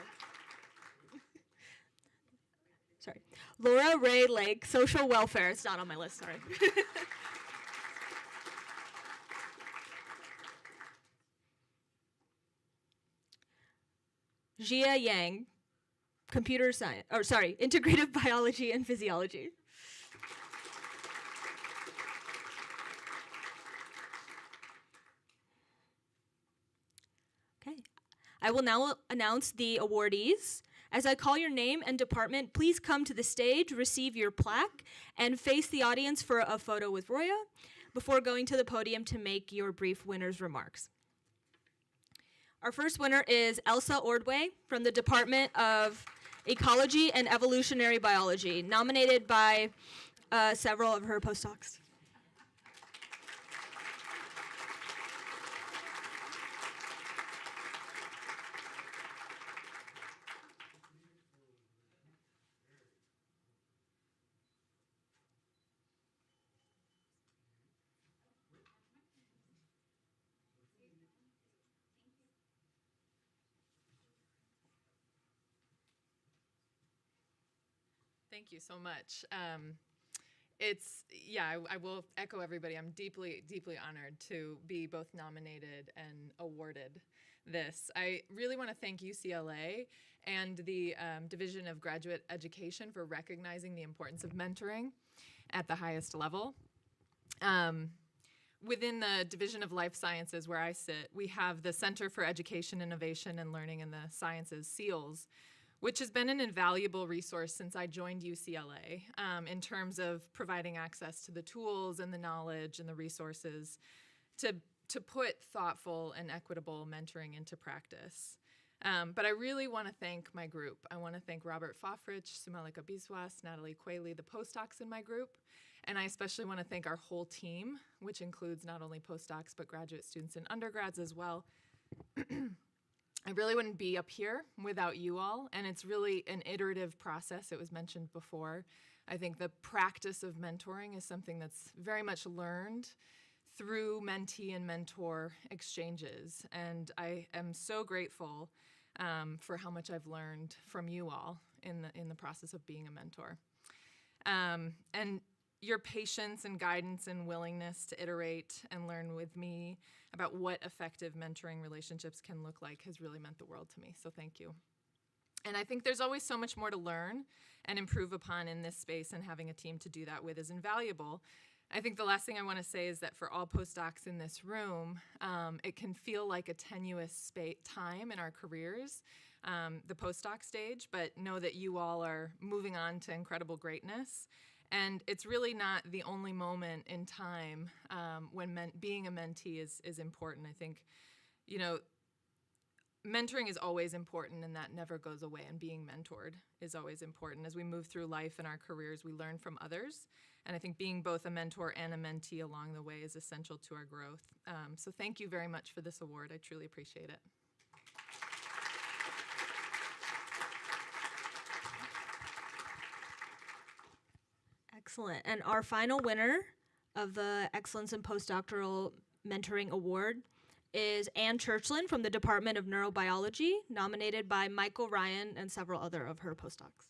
Sorry. Laura Ray Lake, social welfare. It's not on my list, sorry. Jia Yang, computer science, or sorry, integrative biology and physiology. Okay. I will now announce the awardees. As I call your name and department, please come to the stage, receive your plaque, and face the audience for a photo with Roya before going to the podium to make your brief winner's remarks. Our first winner is Elsa Ordway from the Department of Ecology and Evolutionary Biology, nominated by several of her postdocs. Thank you so much. I will echo everybody. I'm deeply, deeply honored to be both nominated and awarded this. I really want to thank UCLA and the Division of Graduate Education for recognizing the importance of mentoring at the highest level. Within the Division of Life Sciences, where I sit, we have the Center for Education, Innovation, and Learning in the Sciences, CEILS, which has been an invaluable resource since I joined UCLA in terms of providing access to the tools and the knowledge and the resources to put thoughtful and equitable mentoring into practice. But I really want to thank my group. I want to thank Robert Fofrich, Sumalika Biswas, Natalie Quayle, the postdocs in my group. And I especially want to thank our whole team, which includes not only postdocs, but graduate students and undergrads as well. I really wouldn't be up here without you all, and it's really an iterative process. It was mentioned before. I think the practice of mentoring is something that's very much learned through mentee and mentor exchanges, and I am so grateful for how much I've learned from you all in the process of being a mentor. And your patience and guidance and willingness to iterate and learn with me about what effective mentoring relationships can look like has really meant the world to me, so thank you. And I think there's always so much more to learn and improve upon in this space, and having a team to do that with is invaluable. I think the last thing I want to say is that for all postdocs in this room, it can feel like a tenuous time in our careers, the postdoc stage, but know that you all are moving on to incredible greatness. And it's really not the only moment in time when being a mentee is important. I think, mentoring is always important, and that never goes away, and being mentored is always important. As we move through life and our careers, we learn from others, and I think being both a mentor and a mentee along the way is essential to our growth. So thank you very much for this award. I truly appreciate it. Excellent. And our final winner of the Excellence in Postdoctoral Mentoring Award is Ann Churchland from the Department of Neurobiology, nominated by Michael Ryan and several other of her postdocs.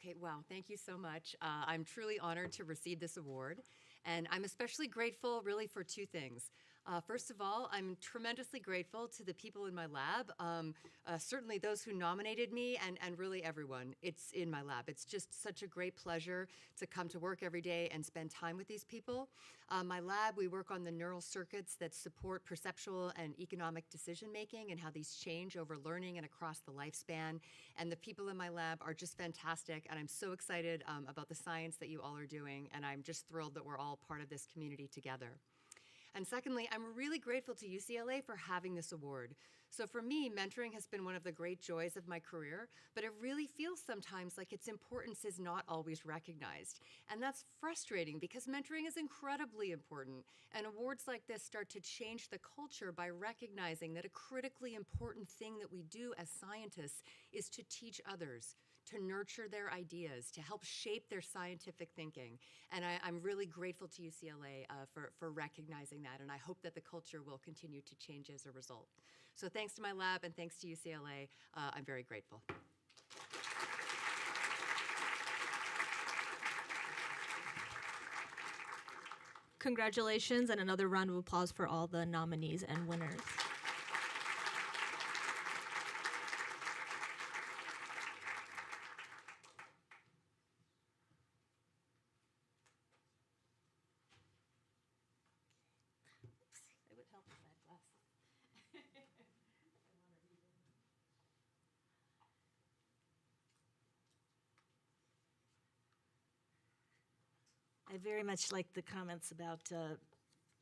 Okay, wow, thank you so much. I'm truly honored to receive this award, and I'm especially grateful really for two things. First of all, I'm tremendously grateful to the people in my lab, certainly those who nominated me, and really everyone. It's in my lab. It's just such a great pleasure to come to work every day and spend time with these people. My lab, we work on the neural circuits that support perceptual and economic decision-making and how these change over learning and across the lifespan. And the people in my lab are just fantastic, and I'm so excited about the science that you all are doing, and I'm just thrilled that we're all part of this community together. And secondly, I'm really grateful to UCLA for having this award. So for me, mentoring has been one of the great joys of my career, but it really feels sometimes like its importance is not always recognized. And that's frustrating because mentoring is incredibly important. And awards like this start to change the culture by recognizing that a critically important thing that we do as scientists is to teach others, to nurture their ideas, to help shape their scientific thinking. And I'm really grateful to UCLA for recognizing that, and I hope that the culture will continue to change as a result. So thanks to my lab and thanks to UCLA, I'm very grateful. Congratulations, and another round of applause for all the nominees and winners. I very much like the comments about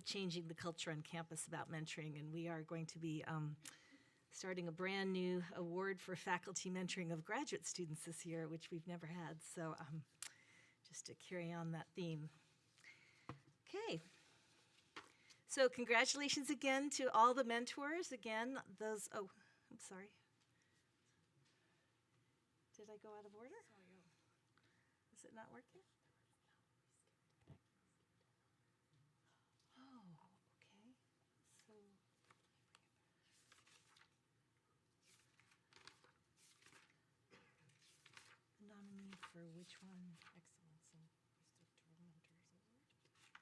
changing the culture on campus about mentoring, and we are going to be starting a brand new award for faculty mentoring of graduate students this year, which we've never had. So just to carry on that theme. Okay. So congratulations again to all the mentors. Again, those, oh, I'm sorry. Did I go out of order? Is it not working? Oh, okay. So. Nominee for which one? Excellence and Postdoctoral Mentors Award.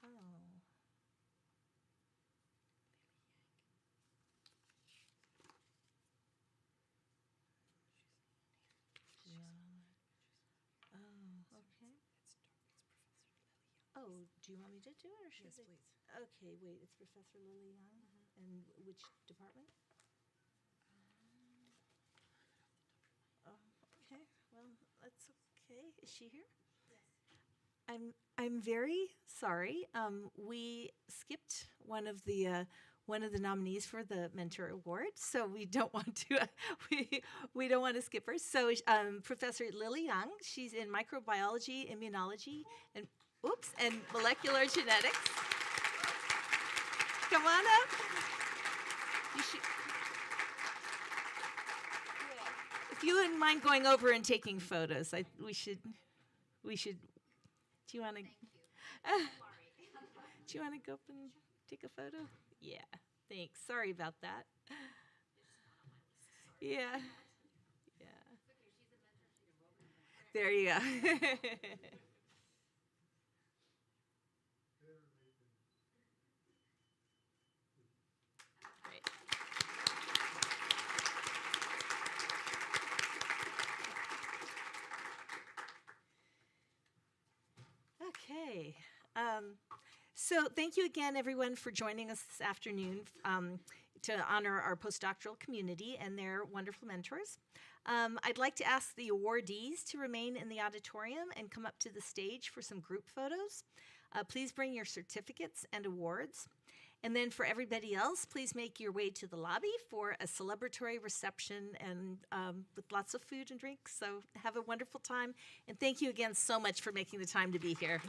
Oh. Yeah. Oh, okay. Oh, do you want me to do it or should Yes, I? please. Okay, wait, it's Professor Lily Young. And which department? Oh, okay, well, that's okay. Is she here? Yes. I'm very sorry. We skipped one of the nominees for the Mentor Award, so we don't want to we don't want to skip her. So Professor Lily Young, she's in microbiology, immunology, and molecular genetics. Come on up. You should, if you wouldn't mind going over and taking photos, we should. Do you want to? Do you want to go up and take a photo? Yeah. Thanks. Sorry about that. Yeah. Yeah. There you go. Great. Okay. So thank you again, everyone, for joining us this afternoon to honor our postdoctoral community and their wonderful mentors. I'd like to ask the awardees to remain in the auditorium and come up to the stage for some group photos. Please bring your certificates and awards. And then for everybody else, please make your way to the lobby for a celebratory reception and with lots of food and drinks. So have a wonderful time. And thank you again so much for making the time to be here.